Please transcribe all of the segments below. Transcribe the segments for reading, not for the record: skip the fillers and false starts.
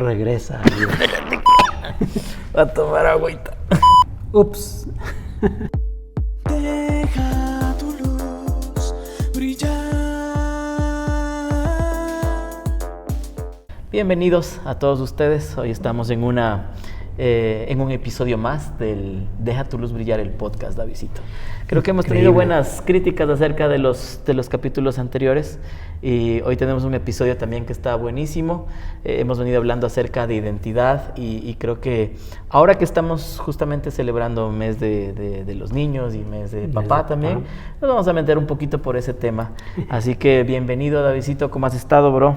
regresa. Va a tomar agüita. Ups. Deja tu luz brillar. Bienvenidos a todos ustedes. Hoy estamos en un episodio más del Deja tu luz brillar, el podcast, Davidcito. Creo que hemos tenido buenas críticas acerca de los capítulos anteriores y hoy tenemos un episodio también que está buenísimo. Hemos venido hablando acerca de identidad y creo que ahora que estamos justamente celebrando mes de los niños y mes de papá también, nos vamos a meter un poquito por ese tema. Así que bienvenido, Davidcito. ¿Cómo has estado, bro?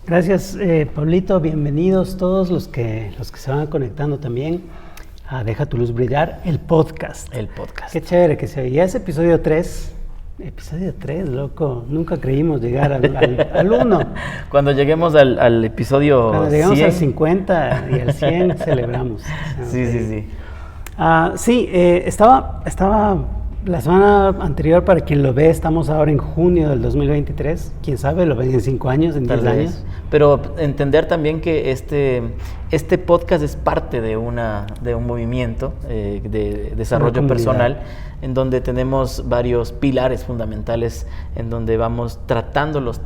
Gracias, Pablito. Bienvenidos todos los que se van conectando también a Deja tu luz brillar, el podcast. El podcast. Qué chévere que se oye. Es episodio 3. Episodio 3, loco. Nunca creímos llegar al 1. Cuando lleguemos al episodio Cuando llegamos 100. al 50 y al 100 celebramos. Sí. Estaba la semana anterior, para quien lo ve, estamos ahora en junio del 2023. Quién sabe, lo ven en 5 años, en 10 años. Pero entender también que este podcast es parte de un movimiento de desarrollo personal, en donde tenemos varios pilares fundamentales, en donde vamos tratando los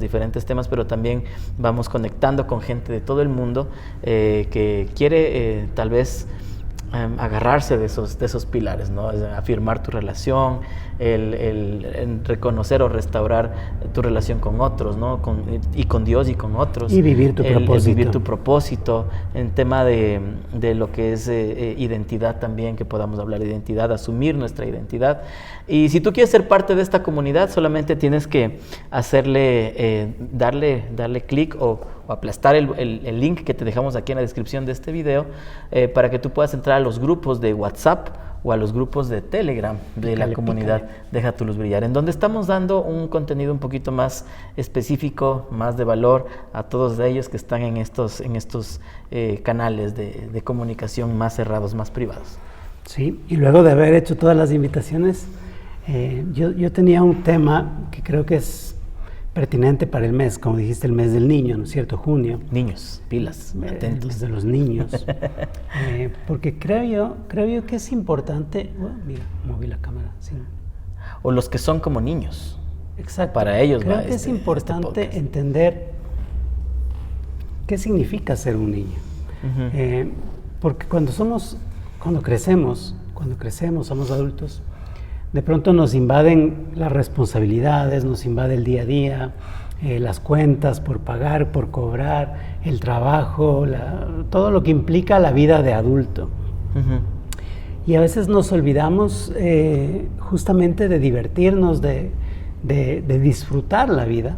diferentes temas, pero también vamos conectando con gente de todo el mundo que quiere tal vez agarrarse de esos pilares, ¿no? Afirmar tu relación, el reconocer o restaurar tu relación con otros, ¿no? Con Dios y con otros. Y vivir tu propósito. Vivir tu propósito. En tema de lo que es identidad también, que podamos hablar de identidad, asumir nuestra identidad. Y si tú quieres ser parte de esta comunidad, solamente tienes que darle clic o aplastar el link que te dejamos aquí en la descripción de este video para que tú puedas entrar a los grupos de WhatsApp o a los grupos de Telegram de la comunidad Deja tu luz brillar, en donde estamos dando un contenido un poquito más específico, más de valor a todos ellos que están en estos canales de comunicación más cerrados, más privados. Sí, y luego de haber hecho todas las invitaciones, yo tenía un tema que creo que es pertinente para el mes, como dijiste, el mes del niño, ¿no es cierto? Junio. Niños, pilas, atentos. Mes de los niños. Porque creo yo que es importante. Mira, moví la cámara. Sí. O los que son como niños. Exacto. Para ellos creo que es importante entender qué significa ser un niño. Uh-huh. Porque cuando crecemos, somos adultos, de pronto nos invaden las responsabilidades, nos invade el día a día, las cuentas por pagar, por cobrar, el trabajo, todo lo que implica la vida de adulto. Uh-huh. Y a veces nos olvidamos justamente de divertirnos, de disfrutar la vida,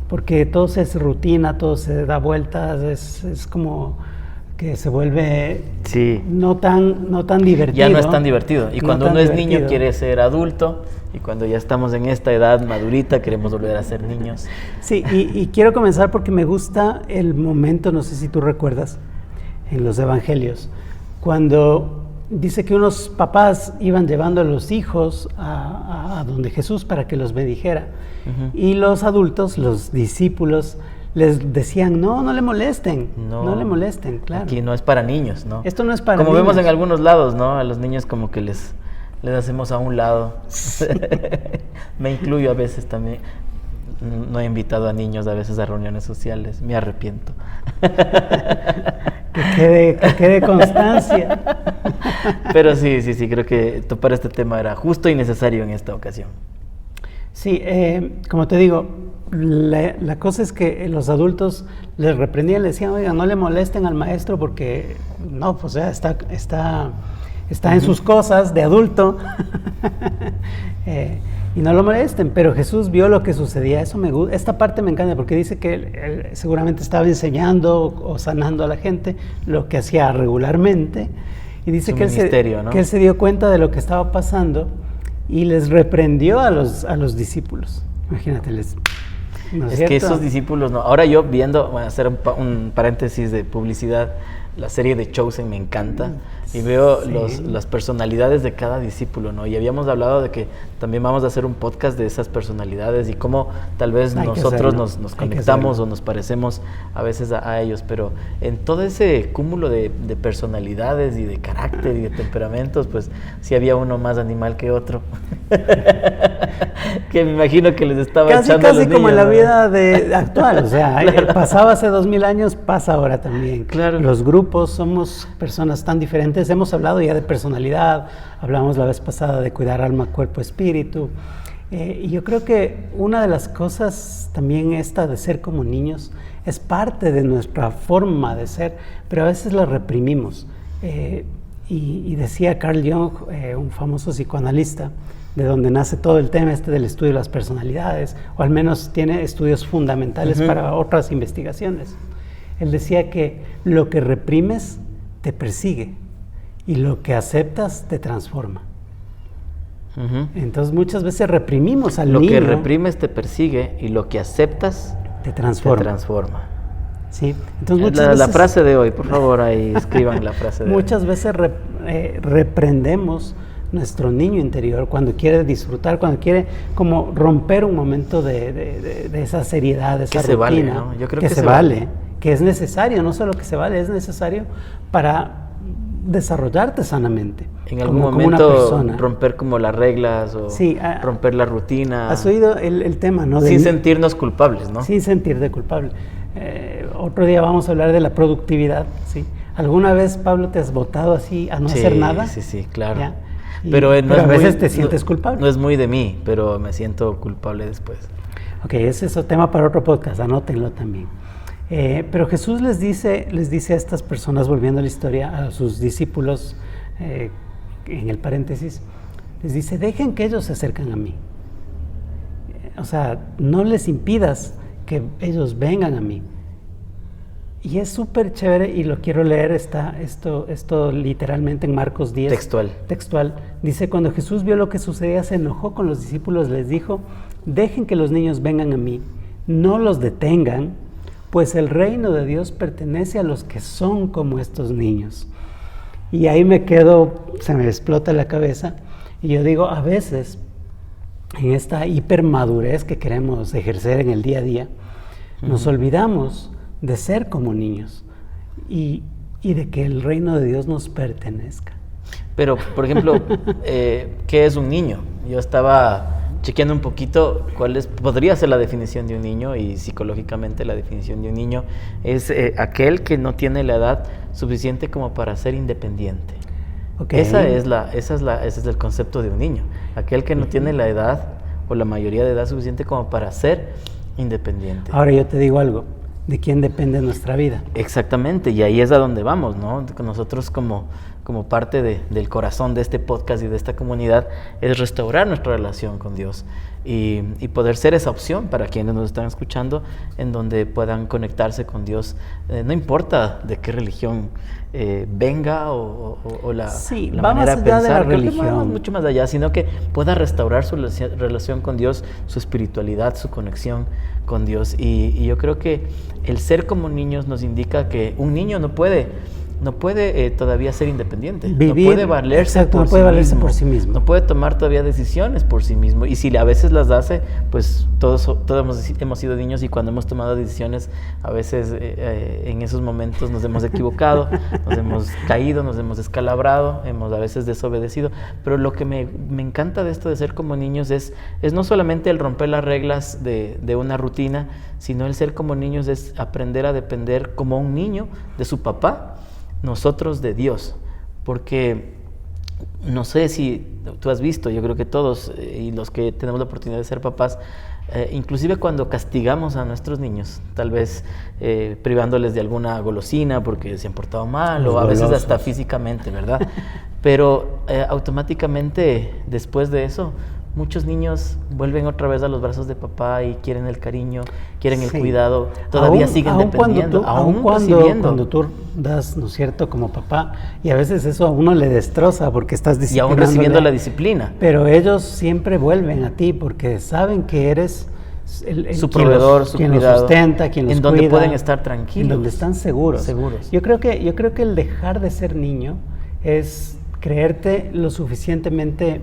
porque todo es rutina, todo se da vueltas, es como que se vuelve no tan divertido. Ya no es tan divertido. Y cuando uno es niño quiere ser adulto, y cuando ya estamos en esta edad madurita queremos volver a ser niños. Sí, y quiero comenzar porque me gusta el momento, no sé si tú recuerdas, en los evangelios, cuando dice que unos papás iban llevando a los hijos a donde Jesús para que los bendijera. Uh-huh. Y los adultos, los discípulos, les decían, no le molesten, no le molesten, claro. Aquí no es para niños, ¿no? Esto no es para niños. Como vemos en algunos lados, ¿no? A los niños como que les hacemos a un lado. Me incluyo a veces también. No he invitado a niños a veces a reuniones sociales, me arrepiento. Que quede constancia. Pero sí, creo que topar este tema era justo y necesario en esta ocasión. Sí, como te digo, la cosa es que los adultos les reprendían, les decían, oiga, no le molesten al maestro porque no, pues ya está en sus cosas de adulto y no lo molesten. Pero Jesús vio lo que sucedía. Eso me gusta. Esta parte me encanta porque dice que él seguramente estaba enseñando o sanando a la gente, lo que hacía regularmente, y dice que él se dio cuenta de lo que estaba pasando y les reprendió a los discípulos. Imagínate, ¿No es Es que cierto? esos discípulos no. Ahora yo viendo, voy a hacer un paréntesis de publicidad, la serie de Chosen me encanta y veo Sí. las personalidades de cada discípulo, ¿no? Y habíamos hablado de que también vamos a hacer un podcast de esas personalidades y cómo tal vez Hay que nosotros hacerlo, nos hay que conectamos hacerlo. o nos parecemos a veces a ellos, pero en todo ese cúmulo de personalidades y de carácter y de temperamentos, pues sí había uno más animal que otro. Que me imagino que les estaba Casi, echando a los casi como en niños, la ¿no? vida actual, o sea, Claro. pasaba hace 2000 años, pasa ahora también. Claro. Los grupos, somos personas tan diferentes, hemos hablado ya de personalidad, hablamos la vez pasada de cuidar alma, cuerpo, espíritu, y yo creo que una de las cosas también esta de ser como niños es parte de nuestra forma de ser, pero a veces la reprimimos. Y decía Carl Jung, un famoso psicoanalista, de donde nace todo el tema este del estudio de las personalidades, o al menos tiene estudios fundamentales para otras investigaciones. Él decía que lo que reprimes te persigue y lo que aceptas te transforma. Ujú. Entonces muchas veces reprimimos al Lo niño, que reprimes te persigue y lo que aceptas te te transforma. transforma. ¿Sí? Entonces muchas La veces, frase de hoy, por favor, ahí escriban la frase de muchas hoy. veces reprendemos nuestro niño interior cuando quiere disfrutar, cuando quiere como romper un momento de esa seriedad, de esa Que se vale, rutina, ¿no? Yo creo que que se se vale, vale. que es necesario, no solo que se vale, es necesario para desarrollarte sanamente. En algún como una momento persona. romper como las reglas o Sí, romper la rutina. Has oído el tema, ¿no? Sin sentirnos culpables, ¿no? Sin sentirte culpable. Otro día vamos a hablar de la productividad, ¿sí? ¿Alguna vez, Pablo, te has botado así a no Sí, hacer nada? Sí, claro. ¿Ya? Pero no pero es a veces muy- te sientes no- culpable. No es muy de mí, pero me siento culpable después. Ok, ese es otro tema para otro podcast, anótenlo también. Pero Jesús les dice a estas personas, volviendo a la historia, a sus discípulos, en el paréntesis, les dice, dejen que ellos se acerquen a mí. O sea, no les impidas que ellos vengan a mí. Y es súper chévere, y lo quiero leer, esto literalmente en Marcos 10. Textual. Dice, cuando Jesús vio lo que sucedía, se enojó con los discípulos, les dijo, dejen que los niños vengan a mí, no los detengan, pues el reino de Dios pertenece a los que son como estos niños. Y ahí me quedo, se me explota la cabeza, y yo digo, a veces, en esta hipermadurez que queremos ejercer en el día a día, nos olvidamos de ser como niños y de que el reino de Dios nos pertenezca. Pero, por ejemplo, ¿qué es un niño? Yo estaba chequeando un poquito podría ser la definición de un niño, y psicológicamente la definición de un niño es aquel que no tiene la edad suficiente como para ser independiente. Okay. Ese es el concepto de un niño, aquel que no tiene la edad o la mayoría de edad suficiente como para ser independiente. Ahora yo te digo algo, ¿de quién depende nuestra vida? Exactamente, y ahí es a donde vamos, ¿no? Nosotros como parte del corazón de este podcast y de esta comunidad es restaurar nuestra relación con Dios y poder ser esa opción para quienes nos están escuchando, en donde puedan conectarse con Dios, no importa de qué religión venga o la va más manera allá de pensar, de la creo que religión. va mucho más allá, sino que pueda restaurar su relación con Dios, su espiritualidad, su conexión con Dios. Y yo creo que el ser como niños nos indica que un niño no puede todavía ser independiente, Vivir, no puede valerse, exacto, no puede valerse por sí mismo, no puede tomar todavía decisiones por sí mismo, y si a veces las hace, pues todos hemos sido niños, y cuando hemos tomado decisiones, a veces en esos momentos nos hemos equivocado, nos hemos caído, nos hemos descalabrado, hemos a veces desobedecido, pero lo que me encanta de esto de ser como niños es no solamente el romper las reglas de una rutina, sino el ser como niños es aprender a depender como un niño de su papá, nosotros de Dios, porque no sé si tú has visto, yo creo que todos y los que tenemos la oportunidad de ser papás, inclusive cuando castigamos a nuestros niños, tal vez privándoles de alguna golosina porque se han portado mal, o a veces hasta físicamente, ¿verdad? Pero automáticamente después de eso, muchos niños vuelven otra vez a los brazos de papá y quieren el cariño, quieren el cuidado, todavía siguen dependiendo, aún cuando tú das, ¿no es cierto?, como papá, y a veces eso a uno le destroza porque estás y aún disciplinándole, recibiendo la disciplina. pero ellos siempre vuelven a ti porque saben que eres su proveedor, su quien cuidado, los sustenta, quien los en cuida, donde pueden estar tranquilos, en donde están seguros. Yo creo que el dejar de ser niño es creerte lo suficientemente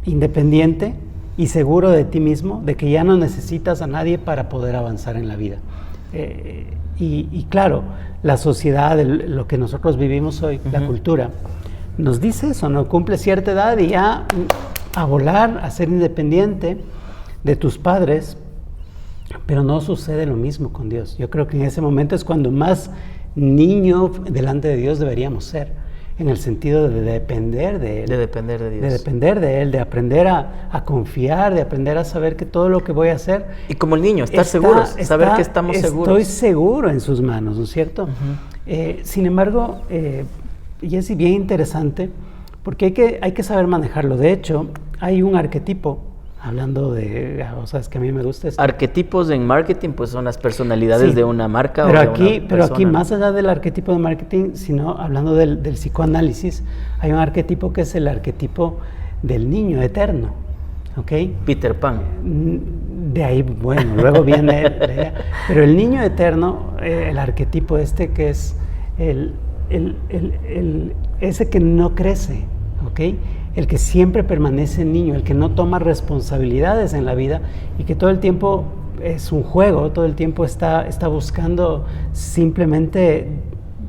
independiente y seguro de ti mismo, de que ya no necesitas a nadie para poder avanzar en la vida. Y claro, la sociedad, lo que nosotros vivimos hoy, la cultura, nos dice eso, ¿no? Cumple cierta edad y ya a volar, a ser independiente de tus padres, pero no sucede lo mismo con Dios. Yo creo que en ese momento es cuando más niño delante de Dios deberíamos ser, en el sentido de depender de Él. De depender de Dios. De depender de Él, de aprender a confiar, de aprender a saber que todo lo que voy a hacer... Y como el niño, estar seguros, saber que estamos seguros. Estoy seguro en sus manos, ¿no es cierto? Sin embargo, y es bien interesante, porque hay que saber manejarlo. De hecho, hay un arquetipo, hablando de, o sea, es que a mí me gusta esto. Arquetipos en marketing, pues son las personalidades de una marca pero o de aquí, una persona. Pero aquí, más allá del arquetipo de marketing, sino hablando del psicoanálisis, hay un arquetipo que es el arquetipo del niño eterno, ¿ok? Peter Pan. De ahí, bueno, luego viene la idea. Pero el niño eterno, el arquetipo este que es ese que no crece, ¿ok? El que siempre permanece niño, el que no toma responsabilidades en la vida y que todo el tiempo es un juego, todo el tiempo está buscando simplemente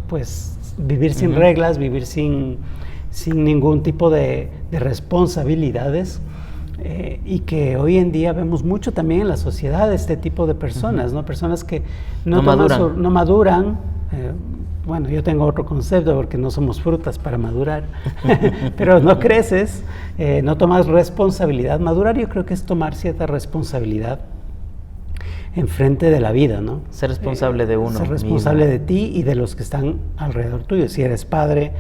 pues vivir sin reglas, vivir sin ningún tipo de responsabilidades, y que hoy en día vemos mucho también en la sociedad este tipo de personas, ¿no? Personas que no maduran. Bueno, yo tengo otro concepto porque no somos frutas para madurar, pero no creces, no tomas responsabilidad. Madurar yo creo que es tomar cierta responsabilidad enfrente de la vida, ¿no? Ser responsable de uno Ser responsable mismo. de ti y de los que están alrededor tuyo, si eres padre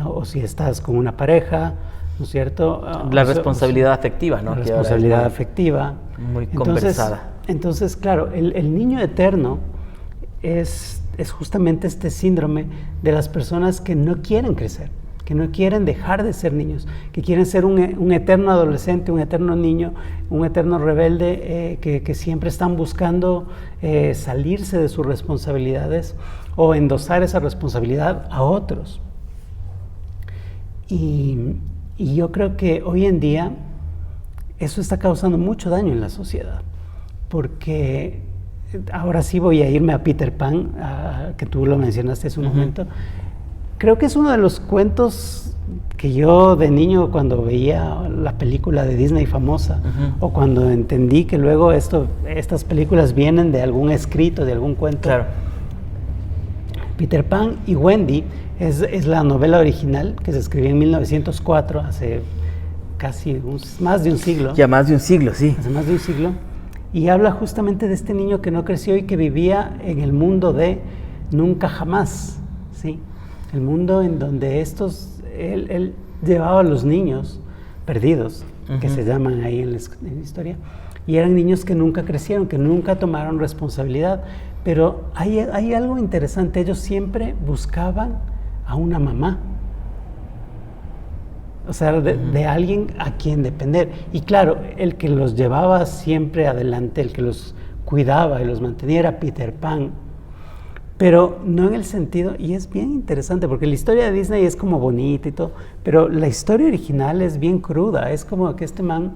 o si estás con una pareja, ¿no es cierto? La responsabilidad afectiva, ¿no? La responsabilidad afectiva. Muy conversada. Entonces, claro, el niño eterno es justamente este síndrome de las personas que no quieren crecer, que no quieren dejar de ser niños, que quieren ser un eterno adolescente, un eterno niño, un eterno rebelde, que siempre están buscando salirse de sus responsabilidades o endosar esa responsabilidad a otros. Y yo creo que hoy en día eso está causando mucho daño en la sociedad, porque ahora sí voy a irme a Peter Pan, que tú lo mencionaste hace un momento. Creo que es uno de los cuentos que yo de niño, cuando veía la película de Disney famosa, o cuando entendí que luego estas películas vienen de algún escrito, de algún cuento. Claro. Peter Pan y Wendy es la novela original que se escribió en 1904, hace casi más de un siglo. Ya más de un siglo, sí. Hace más de un siglo. Y habla justamente de este niño que no creció y que vivía en el mundo de nunca jamás, ¿sí? El mundo en donde él llevaba a los niños perdidos, que se llaman ahí en la historia, y eran niños que nunca crecieron, que nunca tomaron responsabilidad. Pero hay algo interesante, ellos siempre buscaban a una mamá. O sea, de alguien a quien depender. Y claro, el que los llevaba siempre adelante, el que los cuidaba y los mantenía era Peter Pan. Pero no en el sentido, y es bien interesante, porque la historia de Disney es como bonita y todo, pero la historia original es bien cruda. Es como que este Pan,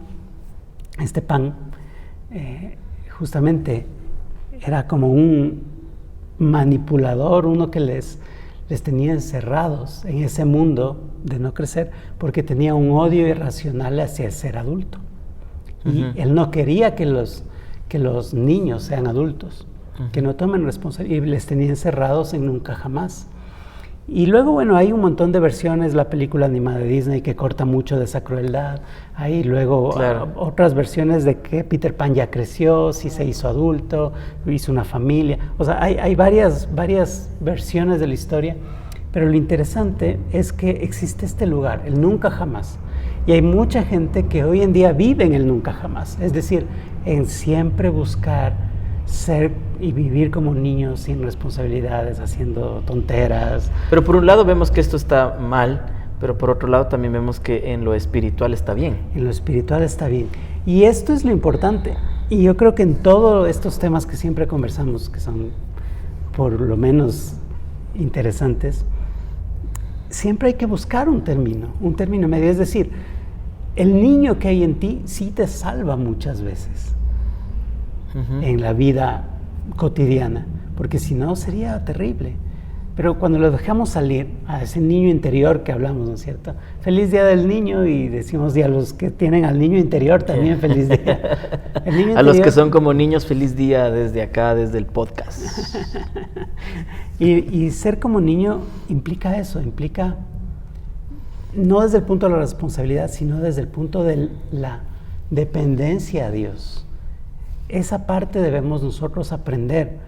justamente era como un manipulador, uno que les tenía encerrados en ese mundo de no crecer, porque tenía un odio irracional hacia el ser adulto. Y él no quería que los niños sean adultos, que no tomen responsabilidad, y les tenía encerrados en nunca jamás. Y luego, bueno, hay un montón de versiones, la película animada de Disney que corta mucho de esa crueldad. Hay luego otras versiones de que Peter Pan ya creció, sí se hizo adulto, hizo una familia. O sea, hay varias versiones de la historia, pero lo interesante es que existe este lugar, el nunca jamás. Y hay mucha gente que hoy en día vive en el nunca jamás, es decir, en siempre buscar ser y vivir como niños sin responsabilidades, haciendo tonteras. Pero por un lado vemos que esto está mal, pero por otro lado también vemos que en lo espiritual está bien. En lo espiritual está bien. Y esto es lo importante, Y yo creo que en todos estos temas que siempre conversamos, que son por lo menos interesantes, siempre hay que buscar un término medio. Es decir, el niño que hay en ti sí te salva muchas veces en la vida cotidiana, porque si no sería terrible. Pero cuando lo dejamos salir a ese niño interior que hablamos, ¿no es cierto? Feliz Día del Niño, y decimos, y a los que tienen al niño interior también feliz día. El niño interior, a los que son como niños, feliz día desde acá, desde el podcast. y ser como niño implica eso, implica no desde el punto de la responsabilidad, sino desde el punto de la dependencia a Dios. Esa parte debemos nosotros aprender,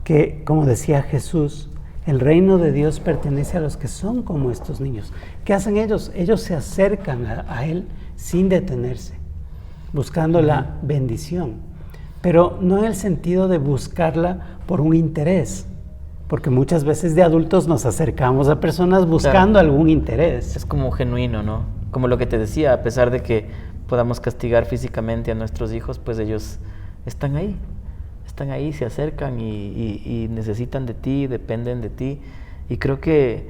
que como decía Jesús, el reino de Dios pertenece a los que son como estos niños. ¿Qué hacen ellos? Ellos se acercan a Él sin detenerse, buscando la bendición, pero no en el sentido de buscarla por un interés, porque muchas veces de adultos nos acercamos a personas buscando algún interés. Es como genuino, ¿no? Como lo que te decía, a pesar de que podamos castigar físicamente a nuestros hijos, pues ellos están ahí, se acercan y necesitan de ti, dependen de ti, y creo que...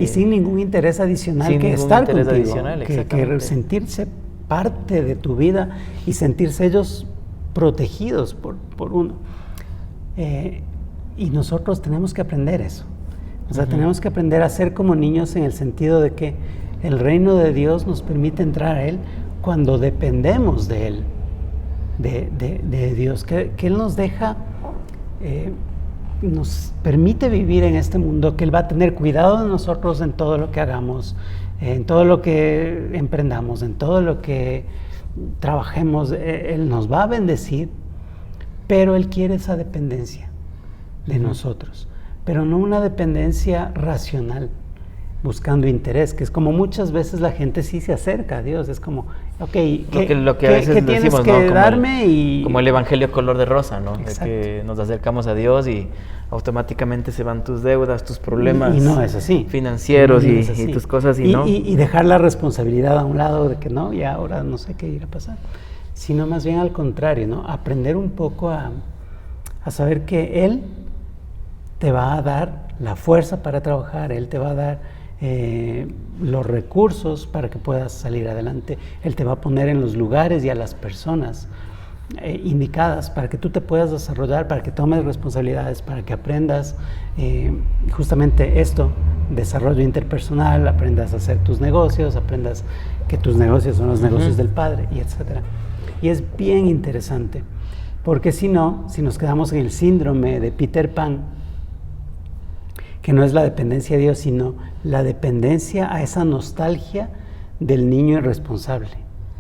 y sin ningún interés adicional sin que ningún estar interés contigo, adicional, que sentirse parte de tu vida y sentirse ellos protegidos por uno. Y nosotros tenemos que aprender eso. O sea, tenemos que aprender a ser como niños en el sentido de que el reino de Dios nos permite entrar a Él cuando dependemos de Él, de Dios, que Él nos deja, nos permite vivir en este mundo, que Él va a tener cuidado de nosotros en todo lo que hagamos, en todo lo que emprendamos, en todo lo que trabajemos. Él nos va a bendecir, pero Él quiere esa dependencia de nosotros, pero no una dependencia racional, buscando interés, que es como muchas veces la gente sí se acerca a Dios, es como, ok, lo que a veces ¿qué tienes decimos, que ¿no? darme? Como el evangelio color de rosa, ¿no? De Exacto. que nos acercamos a Dios y automáticamente se van tus deudas, tus problemas y no es así. Financieros No es así. y tus cosas y dejar la responsabilidad a un lado de que no, ya ahora no sé qué irá a pasar, sino más bien al contrario, ¿no? Aprender un poco a saber que Él te va a dar la fuerza para trabajar, Él te va a dar los recursos para que puedas salir adelante, Él te va a poner en los lugares y a las personas indicadas para que tú te puedas desarrollar, para que tomes responsabilidades, para que aprendas justamente esto, desarrollo interpersonal, aprendas a hacer tus negocios, aprendas que tus negocios son los negocios del Padre, y etcétera. Y es bien interesante, porque si no, si nos quedamos en el síndrome de Peter Pan, que no es la dependencia a Dios, sino la dependencia a esa nostalgia del niño irresponsable,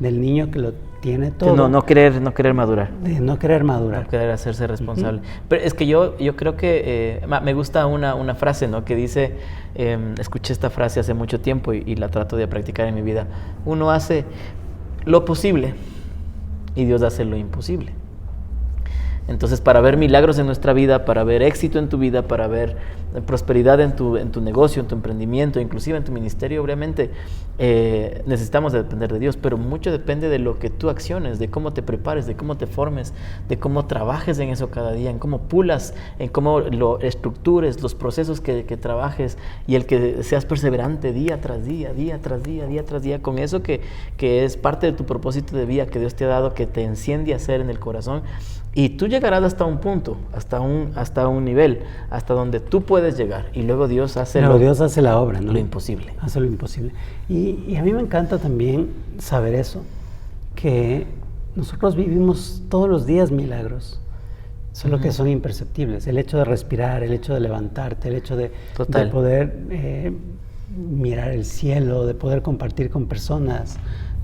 del niño que lo tiene todo. No querer madurar. De no querer madurar. No querer hacerse responsable. Pero es que yo creo que me gusta una frase, ¿no? Que dice, escuché esta frase hace mucho tiempo y la trato de practicar en mi vida. Uno hace lo posible y Dios hace lo imposible. Entonces, para ver milagros en nuestra vida, para ver éxito en tu vida, para ver prosperidad en tu negocio, en tu emprendimiento, inclusive en tu ministerio, obviamente necesitamos depender de Dios, pero mucho depende de lo que tú acciones, de cómo te prepares, de cómo te formes, de cómo trabajes en eso cada día, en cómo pulas, en cómo lo estructures, los procesos que trabajes, y el que seas perseverante día tras día, día tras día, día tras día, con eso que es parte de tu propósito de vida que Dios te ha dado, que te enciende a hacer en el corazón. Y tú llegarás hasta un punto, hasta un nivel, hasta donde tú puedes llegar. Y luego Dios hace Dios hace la obra, ¿no? Lo imposible. Hace lo imposible. Y a mí me encanta también saber eso, que nosotros vivimos todos los días milagros, solo que son imperceptibles. El hecho de respirar, el hecho de levantarte, el hecho de poder mirar el cielo, de poder compartir con personas.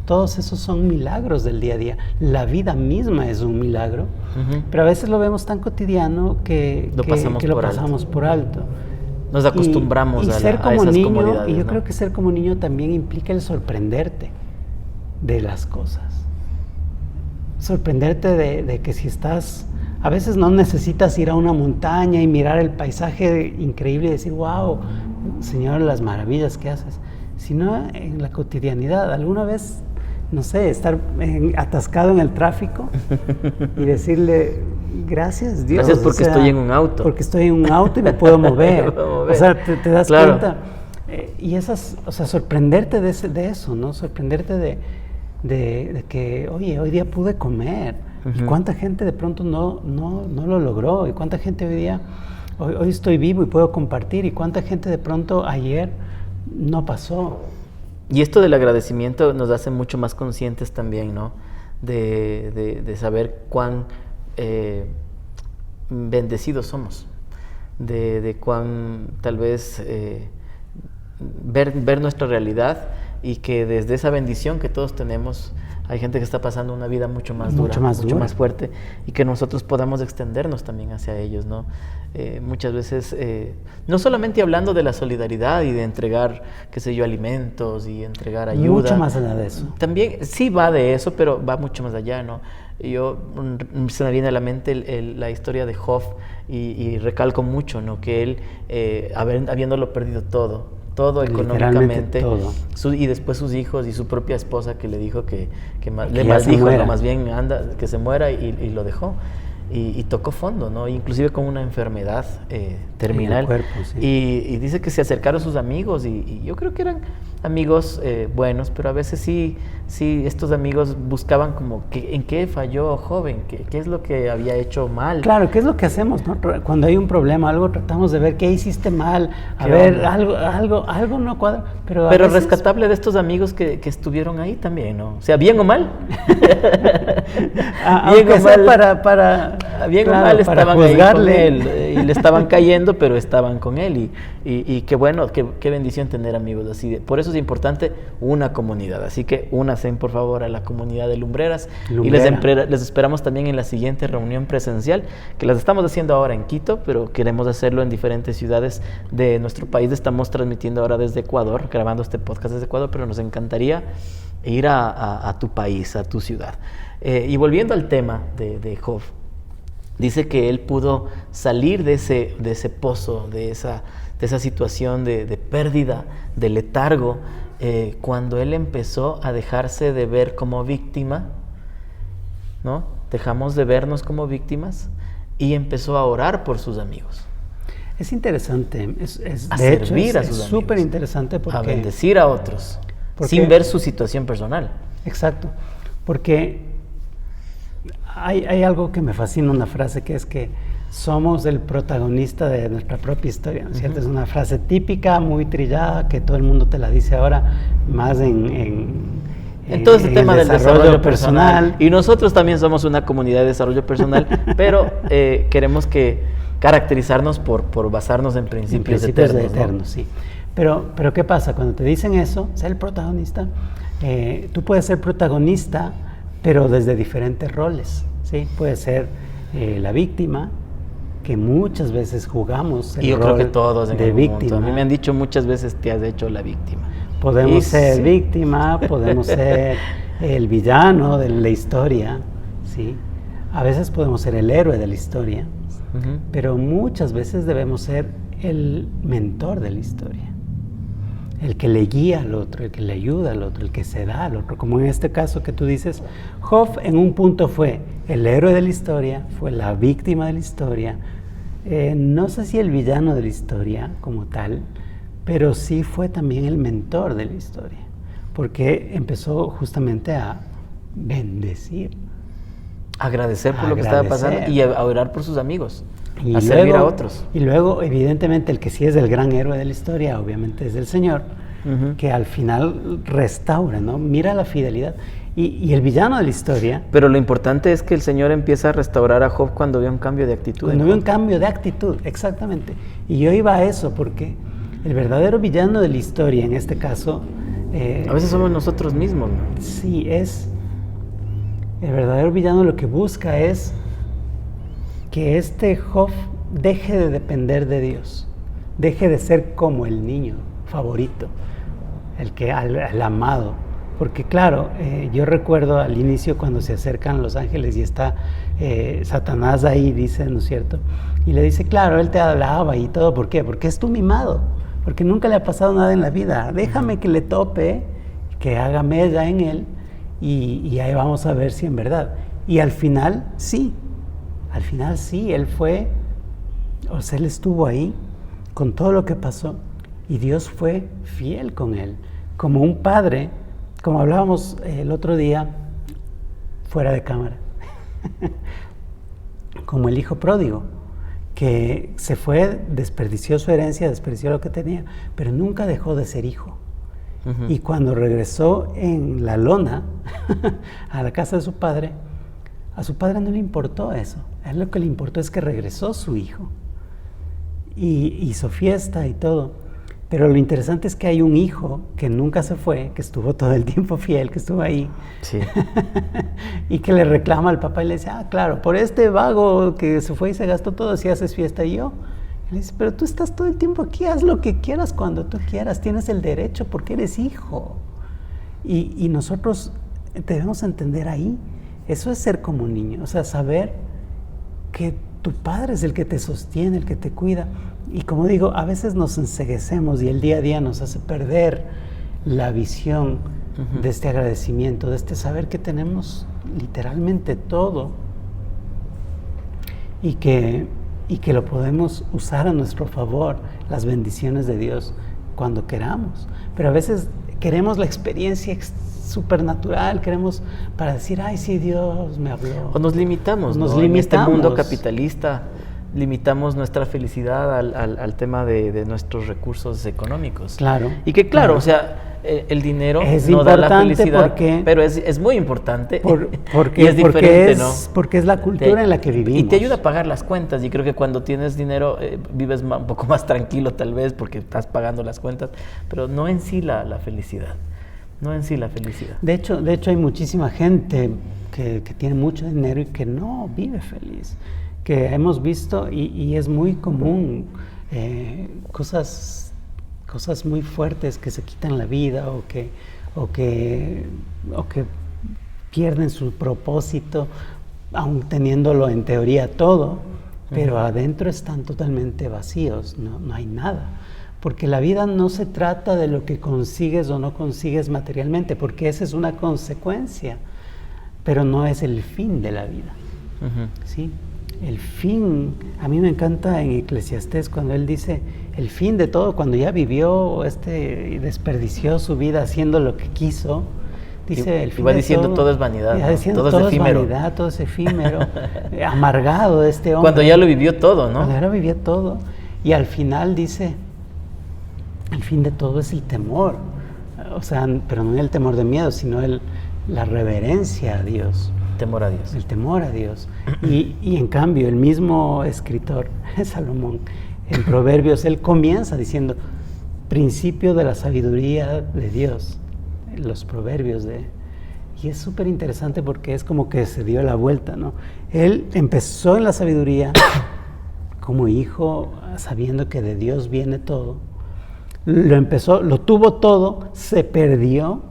Todos esos son milagros del día a día. La vida misma es un milagro, pero a veces lo vemos tan cotidiano que lo pasamos por alto. Nos acostumbramos a esas niño, comodidades. Y yo ¿no? creo que ser como niño también implica el sorprenderte de las cosas. Sorprenderte de que si estás... A veces no necesitas ir a una montaña y mirar el paisaje increíble y decir, wow, Señor, las maravillas que haces, sino en la cotidianidad. ¿Alguna vez no sé, estar atascado en el tráfico y decirle, gracias Dios. Gracias porque estoy en un auto. Porque estoy en un auto y me puedo mover. O sea, te das cuenta. Y esas, o sea, sorprenderte de eso, ¿no? Sorprenderte de que, oye, hoy día pude comer. Y cuánta gente de pronto no lo logró. Y cuánta gente hoy día, hoy estoy vivo y puedo compartir. Y cuánta gente de pronto ayer no pasó. Y esto del agradecimiento nos hace mucho más conscientes también, ¿no? De saber cuán bendecidos somos, de cuán tal vez ver nuestra realidad, y que desde esa bendición que todos tenemos hay gente que está pasando una vida mucho más dura, mucho más fuerte, y que nosotros podamos extendernos también hacia ellos, ¿no? Muchas veces, no solamente hablando de la solidaridad y de entregar, qué sé yo, alimentos y entregar ayuda. Mucho más allá de eso. También sí va de eso, pero va mucho más allá, ¿no? Se me viene a la mente la historia de Job, y recalco mucho, ¿no? Que él, habiéndolo perdido todo económicamente, todo. Y después sus hijos y su propia esposa que le dijo que le maldijo, ¿no? Más bien anda, que se muera, y lo dejó. Y tocó fondo, ¿no? Inclusive con una enfermedad terminal. En el cuerpo, sí. Y dice que se acercaron sus amigos, y yo creo que eran amigos buenos, pero a veces sí estos amigos buscaban como en qué falló joven, qué es lo que había hecho mal. Claro, ¿qué es lo que hacemos, no? Cuando hay un problema, algo, tratamos de ver qué hiciste mal, algo no cuadra. Pero veces... rescatable de estos amigos que estuvieron ahí también, ¿no? O sea, bien o mal. Bien o mal bien o mal estaban ahí con él, y le estaban cayendo, pero estaban con él, y qué bueno, qué bendición tener amigos así. Por eso es importante una comunidad, así que únanse por favor a la comunidad de Lumbreras. Y les esperamos también en la siguiente reunión presencial, que las estamos haciendo ahora en Quito, pero queremos hacerlo en diferentes ciudades de nuestro país. Estamos transmitiendo ahora desde Ecuador, grabando este podcast desde Ecuador, pero nos encantaría ir a tu país, a tu ciudad. Y volviendo al tema de Job, dice que él pudo salir de ese pozo, de esa situación de pérdida, de letargo, cuando él empezó a dejarse de ver como víctima, ¿no? Dejamos de vernos como víctimas, y empezó a orar por sus amigos. Es interesante, A de hecho, servir a sus es súper amigos, interesante porque... a bendecir a otros, sin ver su situación personal. Exacto, porque hay algo que me fascina, una frase que es que somos el protagonista de nuestra propia historia, ¿no es cierto? Es una frase típica, muy trillada, que todo el mundo te la dice ahora, más en todo este tema del desarrollo personal. Y nosotros también somos una comunidad de desarrollo personal, pero queremos caracterizarnos por basarnos en principios eternos, ¿no? Sí. Pero ¿qué pasa? Cuando te dicen eso, ser el protagonista, tú puedes ser protagonista, pero desde diferentes roles, ¿sí? Puede ser la víctima, que muchas veces jugamos el yo rol creo que todos en de víctima. A mí me han dicho muchas veces, te has hecho la víctima. Podemos ser víctima, podemos ser el villano de la historia, ¿sí? A veces podemos ser el héroe de la historia, pero muchas veces debemos ser el mentor de la historia, el que le guía al otro, el que le ayuda al otro, el que se da al otro. Como en este caso que tú dices, Job en un punto fue el héroe de la historia, fue la víctima de la historia, no sé si el villano de la historia como tal, pero sí fue también el mentor de la historia, porque empezó justamente a bendecir. Agradecer por lo que estaba pasando, y a orar por sus amigos, y a servir a otros. Y luego, evidentemente, el que sí es el gran héroe de la historia, obviamente es el Señor, que al final restaura, ¿no? Mira la fidelidad. Y el villano de la historia... Pero lo importante es que el Señor empieza a restaurar a Job cuando ve un cambio de actitud. Cuando ve un cambio de actitud, exactamente. Y yo iba a eso, porque el verdadero villano de la historia, en este caso... a veces somos nosotros mismos, ¿no? Sí, el verdadero villano lo que busca es que este Job deje de depender de Dios, deje de ser como el niño favorito, el amado. Porque claro, yo recuerdo al inicio cuando se acercan los ángeles y está Satanás ahí, dice, ¿no es cierto? Y le dice, claro, él te alaba y todo, ¿por qué? Porque es tu mimado, porque nunca le ha pasado nada en la vida, déjame que le tope, que haga mella en él, y ahí vamos a ver si en verdad. Y al final sí, él fue, o sea, él estuvo ahí con todo lo que pasó y Dios fue fiel con él, como un padre, como hablábamos el otro día fuera de cámara, como el hijo pródigo, que se fue, desperdició su herencia, desperdició lo que tenía, pero nunca dejó de ser hijo. Uh-huh. Y cuando regresó en la lona a la casa de su padre, a su padre no le importó eso. A él lo que le importó es que regresó su hijo. Y hizo fiesta y todo. Pero lo interesante es que hay un hijo que nunca se fue, que estuvo todo el tiempo fiel, que estuvo ahí. Sí. Y que le reclama al papá y le dice, claro, por este vago que se fue y se gastó todo, si haces fiesta. Y yo, y le dice, pero tú estás todo el tiempo aquí, haz lo que quieras cuando tú quieras, tienes el derecho porque eres hijo. Y nosotros debemos entender ahí, eso es ser como un niño, o sea, saber que tu padre es el que te sostiene, el que te cuida. Y como digo, a veces nos enceguecemos y el día a día nos hace perder la visión uh-huh. de este agradecimiento, de este saber que tenemos literalmente todo y que lo podemos usar a nuestro favor, las bendiciones de Dios, cuando queramos. Pero a veces queremos la experiencia supernatural, queremos para decir, ay, sí, Dios me habló. O nos limitamos, ¿no? En este mundo capitalista limitamos nuestra felicidad al tema de nuestros recursos económicos. Claro. Y que claro, o sea, el dinero no da la felicidad, pero es muy importante porque, y es diferente, ¿no? Porque es la cultura en la que vivimos. Y te ayuda a pagar las cuentas, y creo que cuando tienes dinero vives un poco más tranquilo tal vez porque estás pagando las cuentas, pero no en sí la felicidad. No en sí la felicidad. De hecho hay muchísima gente que tiene mucho dinero y que no vive feliz. Que hemos visto y es muy común cosas muy fuertes que se quitan la vida o que pierden su propósito, aun teniéndolo en teoría todo, pero uh-huh. adentro están totalmente vacíos, no hay nada. Porque la vida no se trata de lo que consigues o no consigues materialmente, porque esa es una consecuencia, pero no es el fin de la vida. Uh-huh. ¿Sí? El fin, a mí me encanta en Eclesiastés cuando él dice, el fin de todo, cuando ya vivió y desperdició su vida haciendo lo que quiso, dice el fin va diciendo todo es vanidad, ¿no? Diciendo todo es efímero. Vanidad, todo es efímero, amargado de este hombre. Cuando ya lo vivió todo, ¿no? Cuando ya lo vivió todo. Y al final dice, el fin de todo es el temor, o sea, pero no el temor de miedo, sino la reverencia a Dios. Temor a Dios. El temor a Dios. Y en cambio, el mismo escritor, Salomón, en Proverbios, él comienza diciendo, principio de la sabiduría de Dios, los proverbios y es súper interesante porque es como que se dio la vuelta, ¿no? Él empezó en la sabiduría como hijo, sabiendo que de Dios viene todo. Lo tuvo todo, se perdió,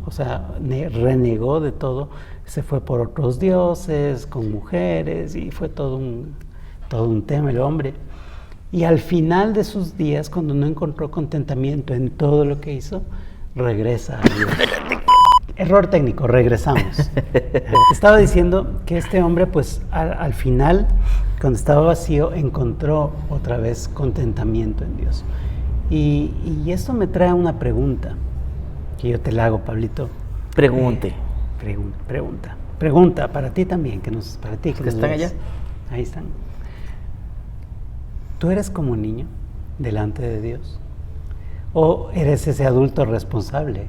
o sea, renegó de todo, se fue por otros dioses, con mujeres, y fue todo un tema el hombre. Y al final de sus días, cuando no encontró contentamiento en todo lo que hizo, regresa a Dios. Error técnico, regresamos. Estaba diciendo que este hombre, pues, al final, cuando estaba vacío, encontró otra vez contentamiento en Dios. Y esto me trae una pregunta, que yo te la hago, Pablito. Pregunte. Pregunta para ti también, para ti que están allá. Ahí están. ¿Tú eres como un niño delante de Dios? ¿O eres ese adulto responsable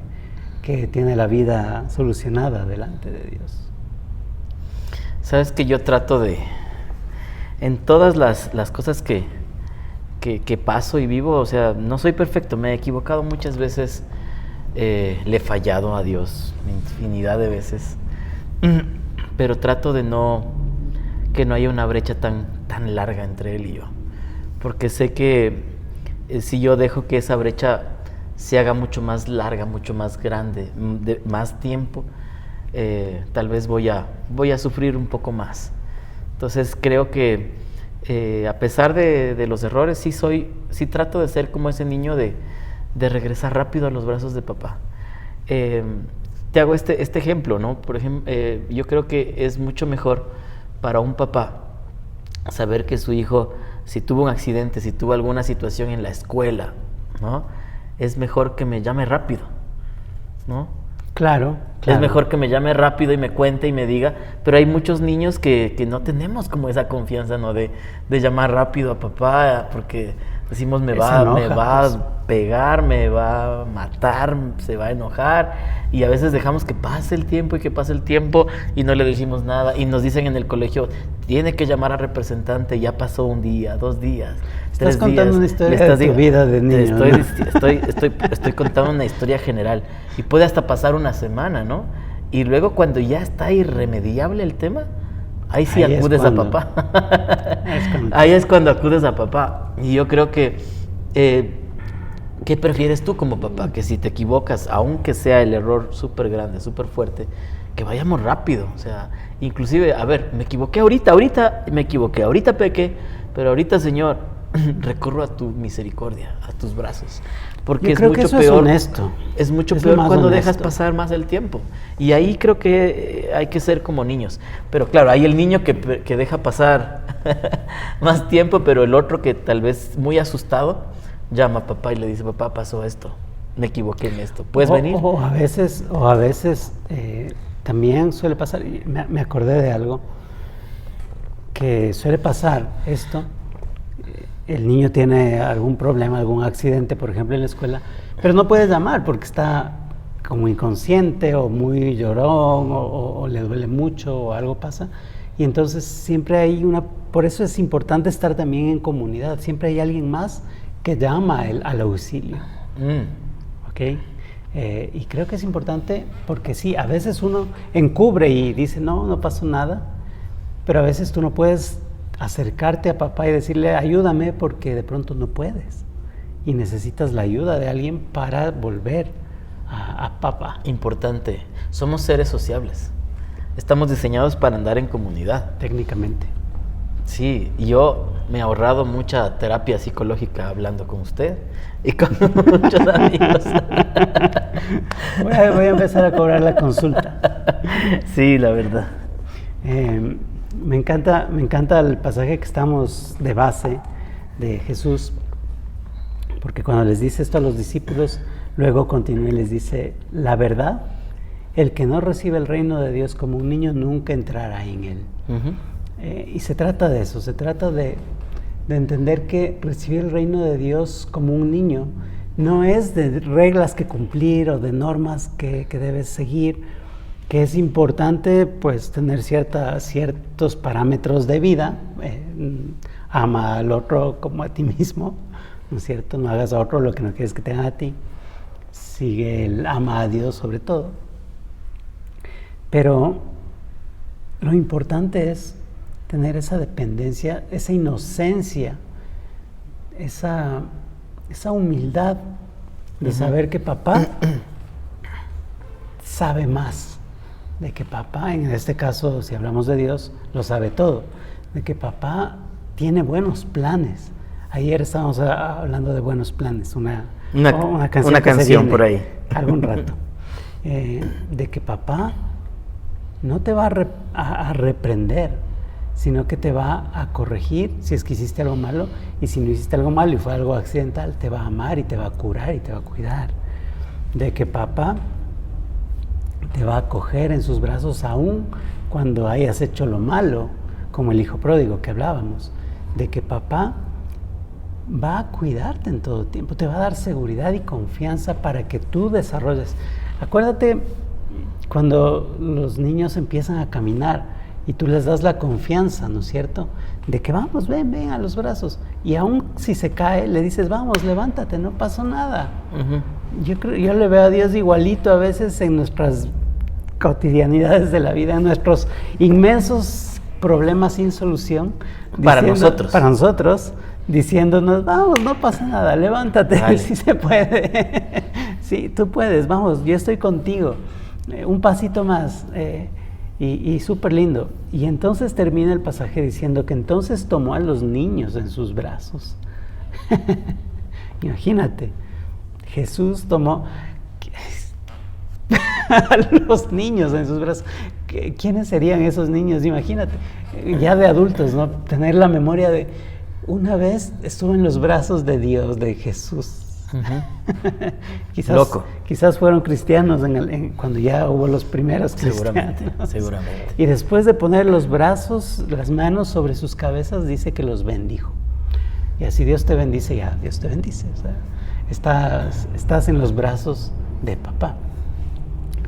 que tiene la vida solucionada delante de Dios? Sabes que yo trato de, en todas las cosas que paso y vivo, o sea, no soy perfecto, me he equivocado muchas veces, le he fallado a Dios infinidad de veces, pero trato de que no haya una brecha tan larga entre Él y yo, porque sé que si yo dejo que esa brecha se haga mucho más larga, mucho más grande, de más tiempo, tal vez voy a sufrir un poco más. Entonces creo que a pesar de los errores, sí trato de ser como ese niño de regresar rápido a los brazos de papá. te hago este ejemplo, ¿no? Por ejemplo, yo creo que es mucho mejor para un papá saber que su hijo, si tuvo un accidente, si tuvo alguna situación en la escuela, ¿no? Es mejor que me llame rápido, ¿no? Claro. Es mejor que me llame rápido y me cuente y me diga, pero hay muchos niños que no tenemos como esa confianza, ¿no? De llamar rápido a papá, porque decimos me va a pegar, me va a matar, se va a enojar, y a veces dejamos que pase el tiempo y no le decimos nada, y nos dicen en el colegio, tiene que llamar al representante, ya pasó un día, 2 días, 3 días. Estás contando una historia de tu vida de niño. Estoy contando una historia general, y puede hasta pasar una semana, ¿no? Y luego cuando ya está irremediable el tema, ahí sí acudes a papá. Ahí es cuando acudes a papá. Y yo creo que, ¿qué prefieres tú como papá? Que si te equivocas, aunque sea el error súper grande, súper fuerte, que vayamos rápido. O sea, inclusive, a ver, me equivoqué ahorita me equivoqué, ahorita pequé, pero ahorita, Señor, recurro a tu misericordia, a tus brazos. Porque yo es creo mucho que eso peor. Es honesto. Es mucho peor cuando dejas pasar más el tiempo. Y ahí creo que hay que ser como niños. Pero claro, hay el niño que deja pasar más tiempo, pero el otro que tal vez muy asustado llama a papá y le dice, papá, pasó esto, me equivoqué en esto, ¿puedes venir? O a veces también suele pasar, me acordé de algo, que suele pasar esto. El niño tiene algún problema, algún accidente, por ejemplo, en la escuela, pero no puedes llamar porque está como inconsciente o muy llorón o le duele mucho o algo pasa. Y entonces siempre hay por eso es importante estar también en comunidad, siempre hay alguien más que llama al auxilio. ¿Ok? Y creo que es importante porque sí, a veces uno encubre y dice, no pasó nada, pero a veces tú no puedes acercarte a papá y decirle, ayúdame, porque de pronto no puedes y necesitas la ayuda de alguien para volver a papá. Importante, somos seres sociables, estamos diseñados para andar en comunidad. Técnicamente. Sí, yo me he ahorrado mucha terapia psicológica hablando con usted y con muchos amigos. Voy a empezar a cobrar la consulta. Sí, la verdad. Me encanta el pasaje que estamos de base de Jesús, porque cuando les dice esto a los discípulos, luego continúa y les dice, la verdad, el que no recibe el reino de Dios como un niño nunca entrará en él. Y se trata de eso, se trata de entender que recibir el reino de Dios como un niño no es de reglas que cumplir o de normas que debes seguir, que es importante pues tener ciertos parámetros de vida, ama al otro como a ti mismo, ¿no es cierto? No hagas a otro lo que no quieres que te hagan a ti, ama a Dios sobre todo. Pero lo importante es tener esa dependencia, esa inocencia, esa humildad de saber que papá sabe más, de que papá, en este caso, si hablamos de Dios, lo sabe todo, de que papá tiene buenos planes. Ayer estábamos hablando de buenos planes, una canción por ahí. Algún rato. De que papá no te va a reprender, sino que te va a corregir si es que hiciste algo malo, y si no hiciste algo malo y fue algo accidental, te va a amar y te va a curar y te va a cuidar. De que papá te va a acoger en sus brazos aún cuando hayas hecho lo malo, como el hijo pródigo que hablábamos. De que papá va a cuidarte en todo tiempo, te va a dar seguridad y confianza para que tú desarrolles. Acuérdate cuando los niños empiezan a caminar y tú les das la confianza, ¿no es cierto? De que vamos, ven a los brazos. Y aún si se cae, le dices, vamos, levántate, no pasó nada. Yo le veo a Dios igualito a veces en nuestras cotidianidades de la vida, en nuestros inmensos problemas sin solución. Para nosotros, diciéndonos, vamos, no pasa nada, levántate, sí se puede. Sí, tú puedes, vamos, yo estoy contigo. Un pasito más. Y súper lindo. Y entonces termina el pasaje diciendo que entonces tomó a los niños en sus brazos. Imagínate, Jesús tomó... a los niños en sus brazos. ¿Quiénes serían esos niños? Imagínate, ya de adultos, ¿no? Tener la memoria de, una vez estuve en los brazos de Dios, de Jesús. Quizás fueron cristianos cuando ya hubo los primeros cristianos. Seguramente. Y después de poner los brazos, las manos sobre sus cabezas, dice que los bendijo. Y así Dios te bendice, ya Dios te bendice. O sea, estás en los brazos de papá.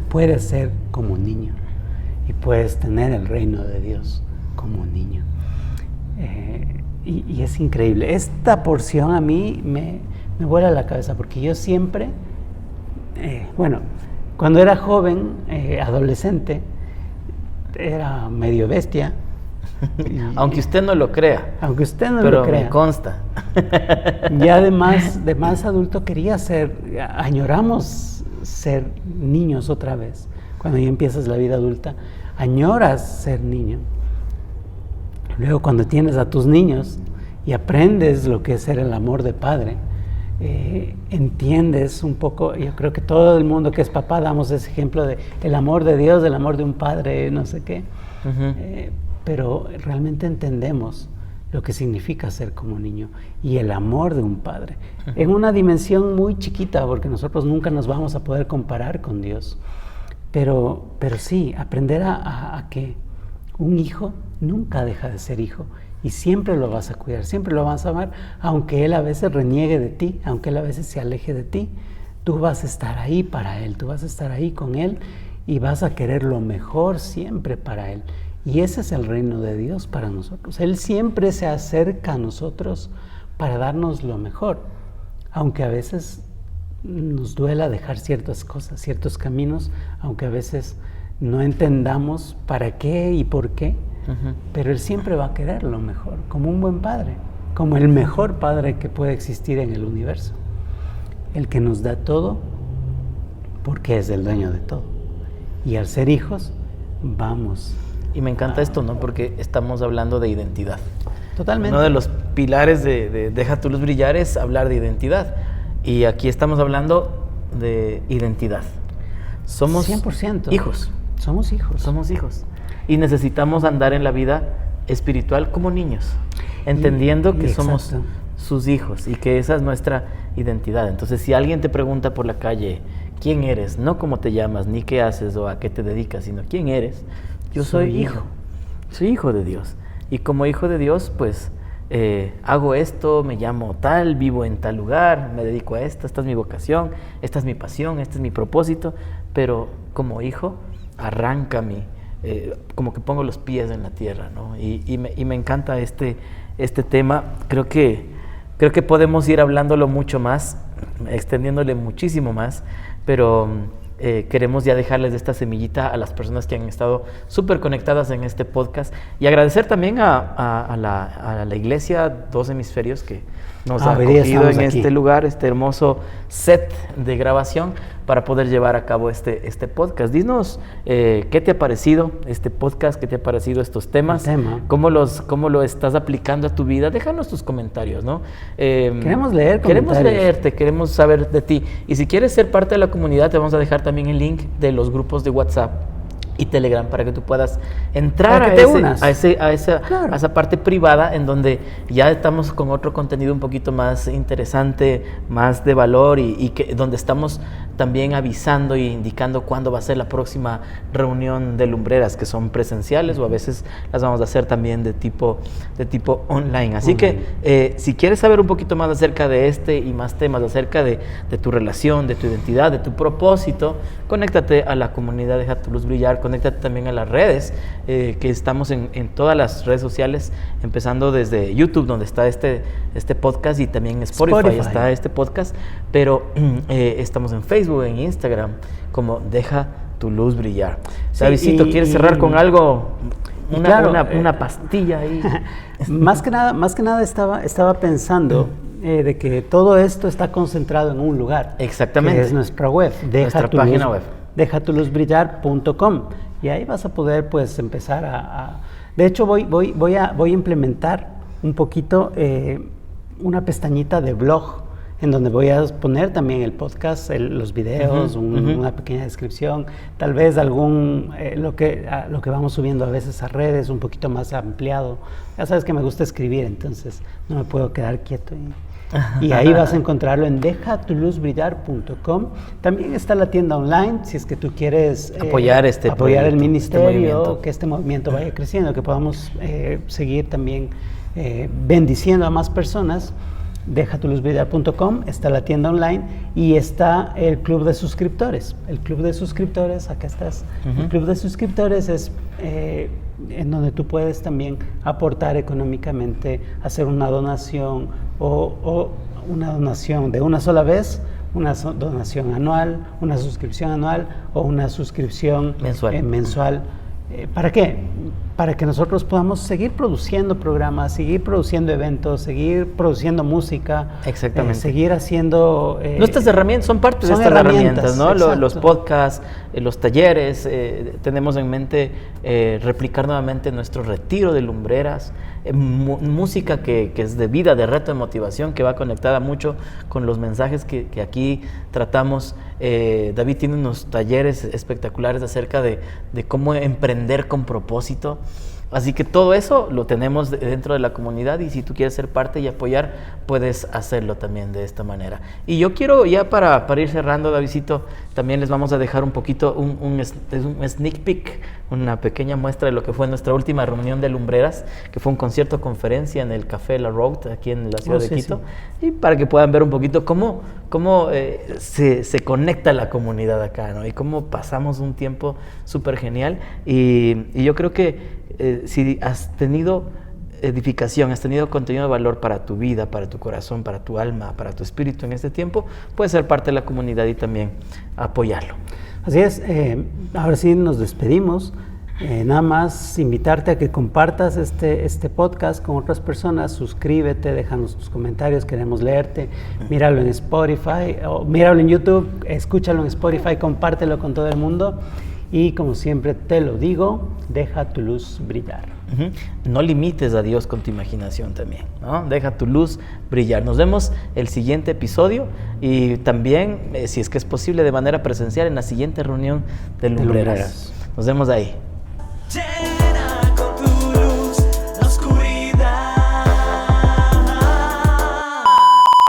Puedes ser como un niño y puedes tener el reino de Dios como un niño. Y es increíble. Esta porción a mí me vuela la cabeza porque yo siempre, cuando era joven, adolescente, era medio bestia. Aunque usted no lo crea. Aunque usted no pero lo crea. Me consta. Ya de más adulto añoramos ser niños otra vez. Cuando ya empiezas la vida adulta, añoras ser niño. Luego cuando tienes a tus niños y aprendes lo que es ser el amor de padre, entiendes un poco. Yo creo que todo el mundo que es papá damos ese ejemplo de el amor de Dios, el amor de un padre, no sé qué. Pero realmente entendemos lo que significa ser como un niño y el amor de un padre. En una dimensión muy chiquita, porque nosotros nunca nos vamos a poder comparar con Dios. Pero sí, aprender a que un hijo nunca deja de ser hijo y siempre lo vas a cuidar, siempre lo vas a amar, aunque él a veces reniegue de ti, aunque él a veces se aleje de ti, tú vas a estar ahí para él, tú vas a estar ahí con él y vas a querer lo mejor siempre para él. Y ese es el reino de Dios para nosotros. Él siempre se acerca a nosotros para darnos lo mejor, aunque a veces nos duela dejar ciertas cosas, ciertos caminos, aunque a veces no entendamos para qué y por qué, pero Él siempre va a querer lo mejor, como un buen padre, como el mejor padre que puede existir en el universo, el que nos da todo porque es el dueño de todo. Y al ser hijos, vamos. Y me encanta esto, ¿no? Porque estamos hablando de identidad. Totalmente. Uno de los pilares de Deja tu luz brillar es hablar de identidad. Y aquí estamos hablando de identidad. Somos 100%. hijos. Somos hijos. Somos hijos. Y necesitamos andar en la vida espiritual como niños, entendiendo que somos sus hijos y que esa es nuestra identidad. Entonces, si alguien te pregunta por la calle, ¿quién eres? No cómo te llamas, ni qué haces o a qué te dedicas, sino ¿quién eres? Yo soy hijo. Soy hijo de Dios. Y como hijo de Dios, pues hago esto, me llamo tal, vivo en tal lugar, me dedico a esto, esta es mi vocación, esta es mi pasión, este es mi propósito. Pero como hijo, como que pongo los pies en la tierra, ¿no? Y me encanta este tema. Creo que podemos ir hablándolo mucho más, extendiéndole muchísimo más, pero queremos ya dejarles esta semillita a las personas que han estado súper conectadas en este podcast y agradecer también a la iglesia Dos Hemisferios que nos ha acogido en este lugar, este hermoso set de grabación para poder llevar a cabo este podcast. Dinos qué te ha parecido este podcast, qué te ha parecido estos temas, cómo lo estás aplicando a tu vida. Déjanos tus comentarios, ¿no? Queremos leer comentarios. Queremos leerte, queremos saber de ti. Y si quieres ser parte de la comunidad, te vamos a dejar también el link de los grupos de WhatsApp y Telegram para que tú puedas entrar a esa parte privada en donde ya estamos con otro contenido un poquito más interesante, más de valor y donde estamos también avisando e indicando cuándo va a ser la próxima reunión de lumbreras, que son presenciales o a veces las vamos a hacer también de tipo online. Así que si quieres saber un poquito más acerca de este y más temas acerca de tu relación, de tu identidad, de tu propósito, conéctate a la comunidad Deja tu luz brillar, conéctate también a las redes, que estamos en todas las redes sociales, empezando desde YouTube, donde está este podcast, y también en Spotify está este podcast, pero estamos en Facebook, en Instagram, como Deja tu luz brillar. Davidcito, ¿quieres cerrar con algo? Una pastilla ahí. Más que nada estaba pensando de que todo esto está concentrado en un lugar. Exactamente. Que es nuestra web. Nuestra página web. Dejatuluzbrillar.com. Y ahí vas a poder pues empezar a... De hecho voy a implementar un poquito una pestañita de blog en donde voy a poner también el podcast, los videos, una pequeña descripción, tal vez lo que vamos subiendo a veces a redes, un poquito más ampliado. Ya sabes que me gusta escribir, entonces no me puedo quedar quieto. Y ahí vas a encontrarlo en dejatuluzbrillar.com. También está la tienda online, si es que tú quieres apoyar el ministerio, que este movimiento vaya creciendo, que podamos seguir también bendiciendo a más personas. Dejatuluzbrillar.com, está la tienda online y está el club de suscriptores. El club de suscriptores, acá estás. El club de suscriptores es en donde tú puedes también aportar económicamente, hacer una donación o una donación de una sola vez, una donación anual, una suscripción anual o una suscripción mensual. ¿Para qué? Para que nosotros podamos seguir produciendo programas, seguir produciendo eventos, seguir produciendo música. Exactamente. Seguir haciendo... Nuestras herramientas son parte de estas herramientas, ¿no? Los podcasts, los talleres. Tenemos en mente replicar nuevamente nuestro retiro de lumbreras. Música que es de vida, de reto, de motivación, que va conectada mucho con los mensajes que aquí tratamos. David tiene unos talleres espectaculares acerca de cómo emprender con propósito. Así que todo eso lo tenemos dentro de la comunidad y si tú quieres ser parte y apoyar, puedes hacerlo también de esta manera. Y yo quiero ya para ir cerrando, Davidcito, también les vamos a dejar un poquito un sneak peek, una pequeña muestra de lo que fue nuestra última reunión de lumbreras, que fue un concierto conferencia en el Café La Road, aquí en la ciudad de Quito, y para que puedan ver un poquito cómo se conecta la comunidad acá, ¿no? Y cómo pasamos un tiempo súper genial. Y yo creo que si has tenido edificación, has tenido contenido de valor para tu vida, para tu corazón, para tu alma, para tu espíritu en este tiempo, puedes ser parte de la comunidad y también apoyarlo. Así es, ahora sí nos despedimos. Nada más invitarte a que compartas este podcast con otras personas, suscríbete, déjanos tus comentarios, queremos leerte, míralo en Spotify, o míralo en YouTube, escúchalo en Spotify, compártelo con todo el mundo. Y como siempre te lo digo, deja tu luz brillar. No limites a Dios con tu imaginación también, ¿no? Deja tu luz brillar. Nos vemos el siguiente episodio y también, si es que es posible, de manera presencial en la siguiente reunión de lumbreras. Nos vemos ahí.